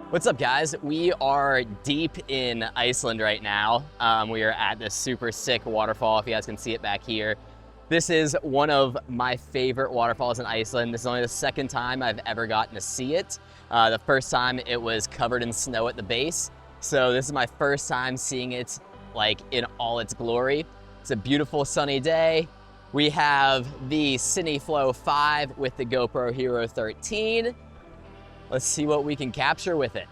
What's up, guys? We are deep in Iceland right now. We are at this super sick waterfall, if you guys can see it back here. This is one of my favorite waterfalls in Iceland. This is only the second time I've ever gotten to see it. The first time it was covered in snow at the base. So this is my first time seeing it like in all its glory. It's a beautiful sunny day. We have the CineFlow 5 with the GoPro Hero 13. Let's see what we can capture with it.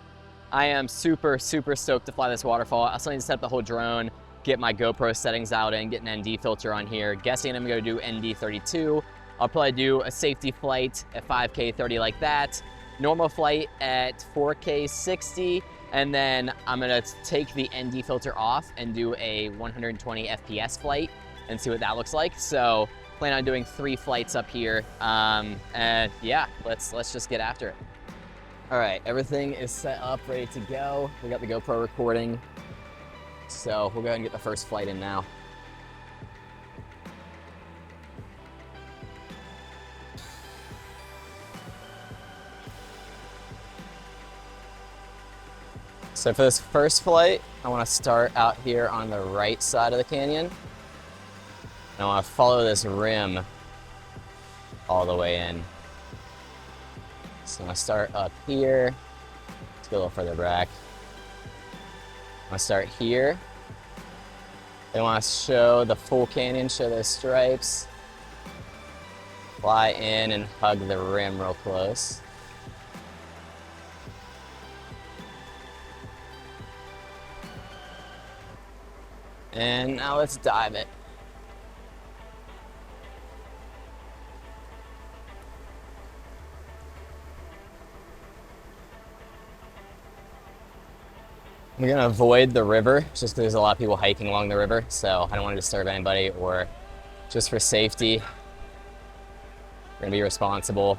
I am super stoked to fly this waterfall. I still need to set up the whole drone, get my GoPro settings out and get an ND filter on here. Guessing I'm gonna do ND 32. I'll probably do a safety flight at 5K 30 like that, normal flight at 4K 60, and then I'm gonna take the ND filter off and do a 120 FPS flight and see what that looks like. So plan on doing 3 flights up here. And yeah, let's just get after it. All right, everything is set up, ready to go. We got the GoPro recording. So we'll go ahead and get the first flight in now. So for this first flight, I want to start out here on the right side of the canyon. And I want to follow this rim all the way in. So I'm gonna start up here. Let's go a little further back. I'm gonna start here. They want to show the full canyon, show those stripes. Fly in and hug the rim real close. And now let's dive it. I'm gonna avoid the river just because there's a lot of people hiking along the river, so I don't want to disturb anybody, or just for safety, we're gonna be responsible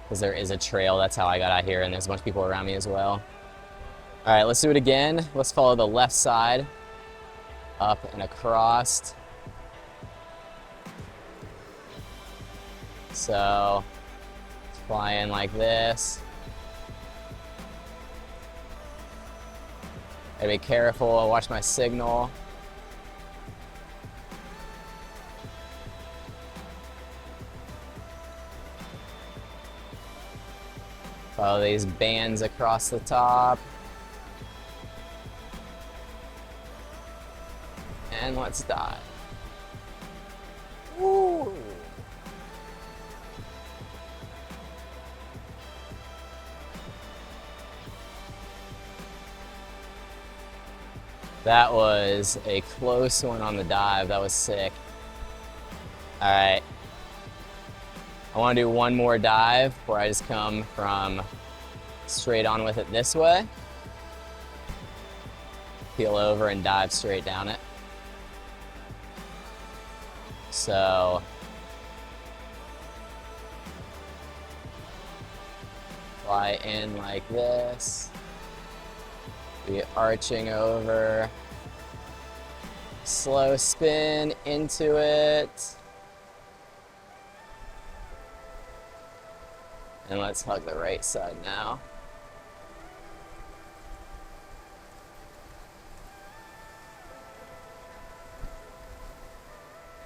because there is a trail. That's how I got out here, and there's a bunch of people around me as well. All right, let's do it again. Let's follow the left side, up and across. So, fly in like this. Gotta be careful, watch my signal. Follow these bands across the top. And let's dive. Woo! That was a close one on the dive. That was sick. All right. I want to do one more dive where I just come from straight on with it this way. Peel over and dive straight down it. So fly in like this. Be arching over, slow spin into it, and let's hug the right side now.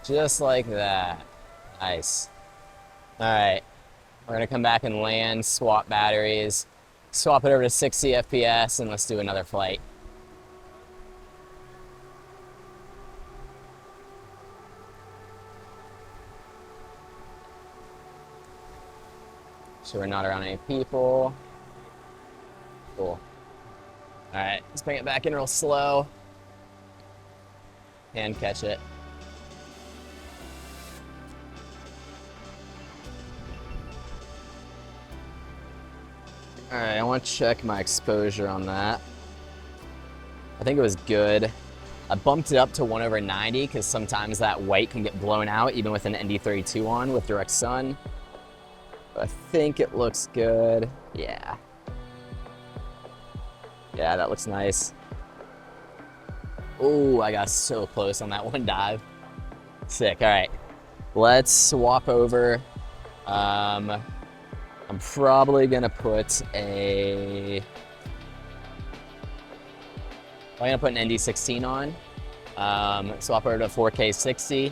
Just like that. Nice. All right, we're gonna come back and land, swap batteries, swap it over to 60 FPS, and let's do another flight. So we're not around any people. Cool. All right, let's bring it back in real slow. Hand catch it. All right, I want to check my exposure on that. I think it was good. I bumped it up to 1/90 because sometimes that white can get blown out even with an ND32 on with direct sun. But I think it looks good. Yeah. Yeah, that looks nice. Ooh, I got so close on that one dive. Sick, all right. Let's swap over. I'm probably gonna put an ND16 on. Swap over to 4K 60,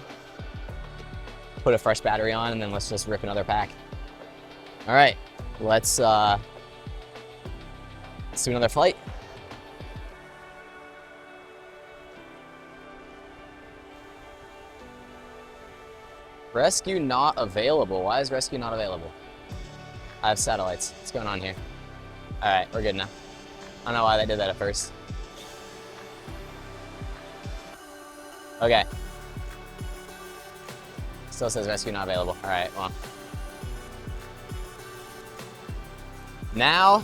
put a fresh battery on, and then let's just rip another pack. All right, let's do another flight. Rescue not available. Why is rescue not available? I have satellites. What's going on here? All right, we're good now. I don't know why they did that at first. Okay. Still says rescue not available. All right, well. Now,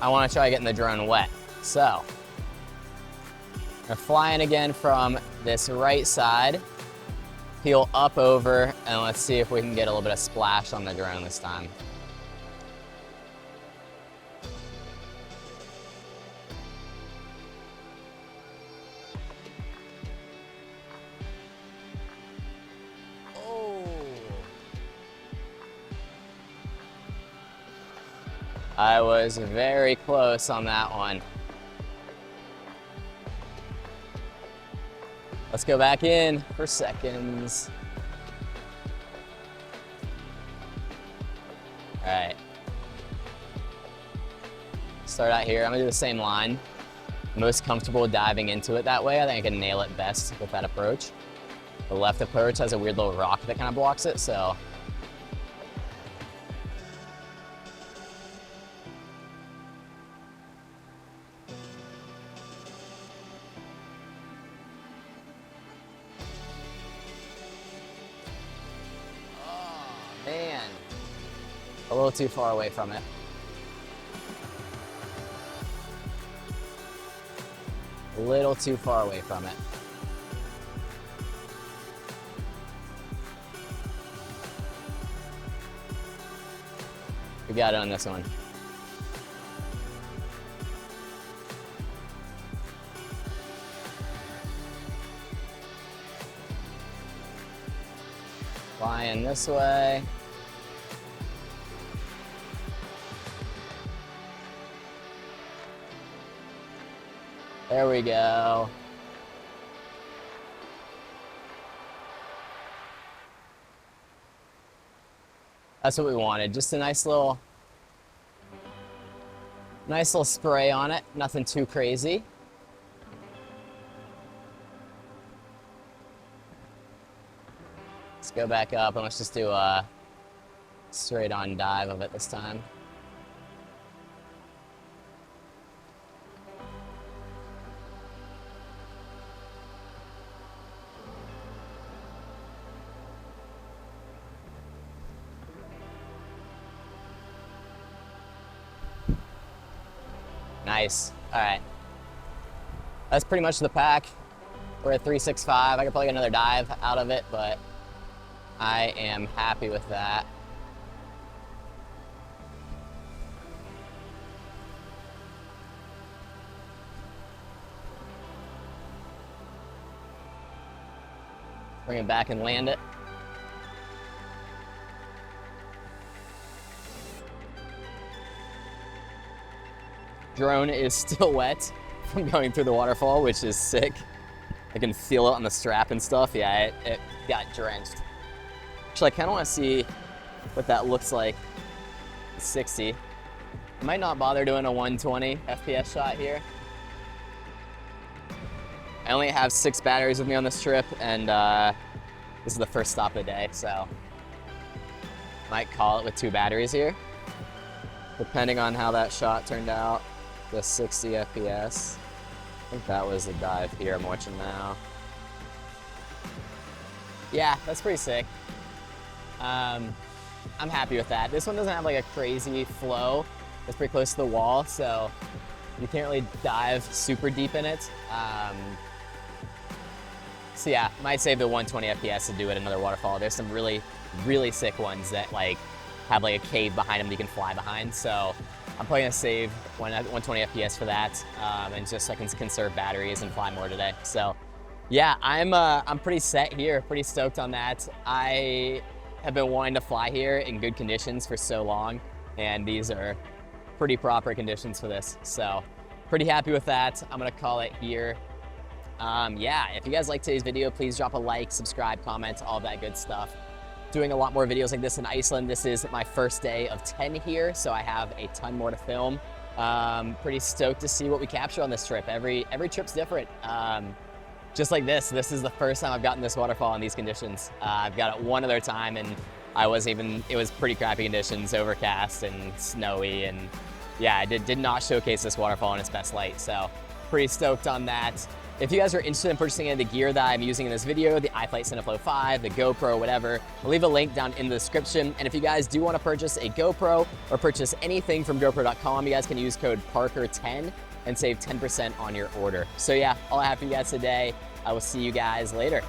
I want to try getting the drone wet. So, we're flying again from this right side. Peel up over, and let's see if we can get a little bit of splash on the drone this time. Oh. I was very close on that one. Let's go back in for seconds. All right. Start out here. I'm gonna do the same line. Most comfortable diving into it that way. I think I can nail it best with that approach. The left approach has a weird little rock that kind of blocks it, so. Man, a little too far away from it. A little too far away from it. We got it on this one. Flying this way. There we go. That's what we wanted. Just a nice little spray on it. Nothing too crazy. Let's go back up and let's just do a straight on dive of it this time. Nice. All right. That's pretty much the pack. We're at 365. I could probably get another dive out of it, but I am happy with that. Bring it back and land it. Drone is still wet from going through the waterfall, which is sick. I can feel it on the strap and stuff. Yeah, it got drenched. Actually, I kind of want to see what that looks like at 60. I might not bother doing a 120 FPS shot here. I only have 6 batteries with me on this trip, and this is the first stop of the day, so might call it with 2 batteries here, depending on how that shot turned out. The 60 FPS. I think that was the dive here I'm watching now. Yeah, that's pretty sick. I'm happy with that. This one doesn't have like a crazy flow. It's pretty close to the wall, so you can't really dive super deep in it. So yeah, might save the 120 FPS to do it another waterfall. There's some really, really sick ones that like have like a cave behind them that you can fly behind. So I'm probably gonna save 120 FPS for that, and just so I can conserve batteries and fly more today. So yeah, I'm pretty set here, pretty stoked on that. I have been wanting to fly here in good conditions for so long. and these are pretty proper conditions for this. So pretty happy with that. I'm gonna call it here. Yeah, if you guys like today's video, please drop a like, subscribe, comment, all that good stuff. Doing a lot more videos like this in Iceland. This is my first day of 10 here, so I have a ton more to film. Pretty stoked to see what we capture on this trip. Every trip's different. Just like this is the first time I've gotten this waterfall in these conditions. I've got it one other time, and it was pretty crappy conditions, overcast and snowy, and yeah, I did not showcase this waterfall in its best light, so pretty stoked on that. If you guys are interested in purchasing any of the gear that I'm using in this video, the iFlight CineFlow 5, the GoPro, whatever, I'll leave a link down in the description. And if you guys do want to purchase a GoPro or purchase anything from GoPro.com, you guys can use code Parker10 and save 10% on your order. So yeah, all I have for you guys today. I will see you guys later.